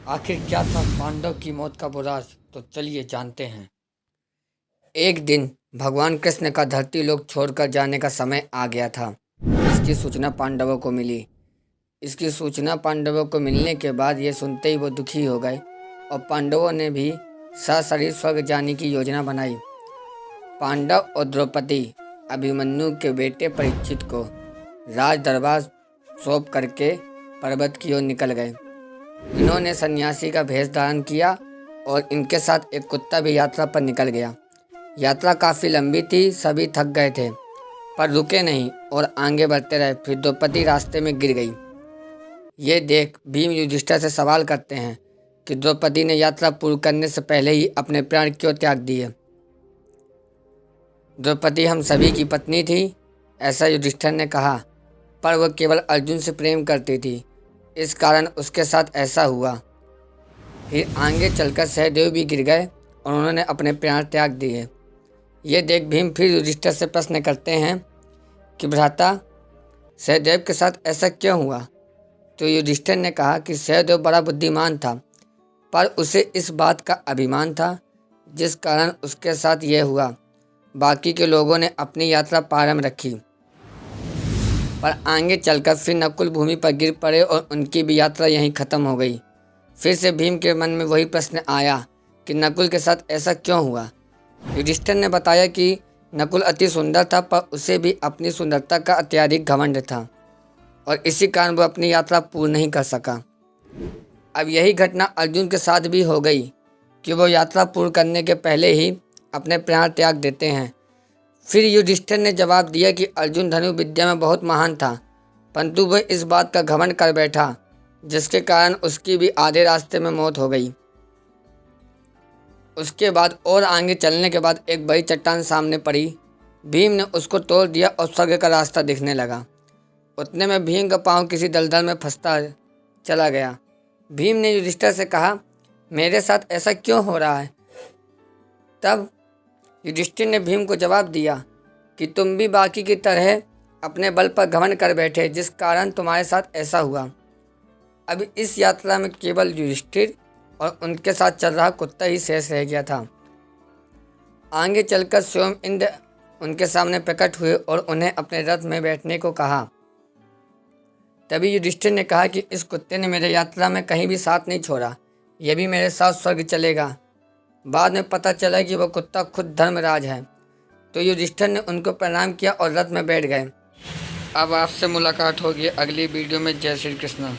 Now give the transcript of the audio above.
आखिर क्या था पांडव की मौत का बुरा राज, तो चलिए जानते हैं। एक दिन भगवान कृष्ण का धरती लोक छोड़कर जाने का समय आ गया था। इसकी सूचना पांडवों को मिली। इसकी सूचना पांडवों को मिलने के बाद ये सुनते ही वो दुखी हो गए और पांडवों ने भी सशरीर स्वर्ग जाने की योजना बनाई। पांडव और द्रौपदी अभिमन्यु के बेटे परीक्षित को राज दरबार सौंप करके पर्वत की ओर निकल गए। इन्होंने सन्यासी का भेष धारण किया और इनके साथ एक कुत्ता भी यात्रा पर निकल गया। यात्रा काफ़ी लंबी थी, सभी थक गए थे पर रुके नहीं और आगे बढ़ते रहे। फिर द्रौपदी रास्ते में गिर गई। ये देख भीम युधिष्ठिर से सवाल करते हैं कि द्रौपदी ने यात्रा पूर्ण करने से पहले ही अपने प्राण क्यों त्याग दिए। द्रौपदी हम सभी की पत्नी थी, ऐसा युधिष्ठिर ने कहा, पर वह केवल अर्जुन से प्रेम करती थी, इस कारण उसके साथ ऐसा हुआ। फिर आगे चलकर सहदेव भी गिर गए और उन्होंने अपने प्राण त्याग दिए। ये देख भीम फिर युधिष्ठिर से प्रश्न करते हैं कि भ्राता सहदेव के साथ ऐसा क्यों हुआ। तो युधिष्ठिर ने कहा कि सहदेव बड़ा बुद्धिमान था, पर उसे इस बात का अभिमान था जिस कारण उसके साथ यह हुआ। बाकी के लोगों ने अपनी यात्रा प्रारंभ रखी, पर आगे चलकर फिर नकुल भूमि पर गिर पड़े और उनकी भी यात्रा यहीं खत्म हो गई। फिर से भीम के मन में वही प्रश्न आया कि नकुल के साथ ऐसा क्यों हुआ। युधिष्ठिर ने बताया कि नकुल अति सुंदर था, पर उसे भी अपनी सुंदरता का अत्यधिक घमंड था और इसी कारण वह अपनी यात्रा पूर्ण नहीं कर सका। अब यही घटना अर्जुन के साथ भी हो गई कि वो यात्रा पूर्ण करने के पहले ही अपने प्राण त्याग देते हैं। फिर युधिष्ठिर ने जवाब दिया कि अर्जुन धनु विद्या में बहुत महान था, परंतु वह इस बात का घमंड कर बैठा जिसके कारण उसकी भी आधे रास्ते में मौत हो गई। उसके बाद और आगे चलने के बाद एक बड़ी चट्टान सामने पड़ी। भीम ने उसको तोड़ दिया और स्वर्ग का रास्ता दिखने लगा। उतने में भीम का पाँव किसी दलदल में फंसता चला गया। भीम ने युधिष्ठिर से कहा, मेरे साथ ऐसा क्यों हो रहा है। तब युधिष्ठिर ने भीम को जवाब दिया कि तुम भी बाकी की तरह अपने बल पर घमंड कर बैठे, जिस कारण तुम्हारे साथ ऐसा हुआ। अब इस यात्रा में केवल युधिष्ठिर और उनके साथ चल रहा कुत्ता ही शेष रह गया था। आगे चलकर स्वयं इंद्र उनके सामने प्रकट हुए और उन्हें अपने रथ में बैठने को कहा। तभी युधिष्ठिर ने कहा कि इस कुत्ते ने मेरे यात्रा में कहीं भी साथ नहीं छोड़ा, यह भी मेरे साथ स्वर्ग चलेगा। बाद में पता चला कि वह कुत्ता खुद धर्मराज है। तो युधिष्ठिर ने उनको प्रणाम किया और रथ में बैठ गए। अब आपसे मुलाकात होगी अगली वीडियो में। जय श्री कृष्ण।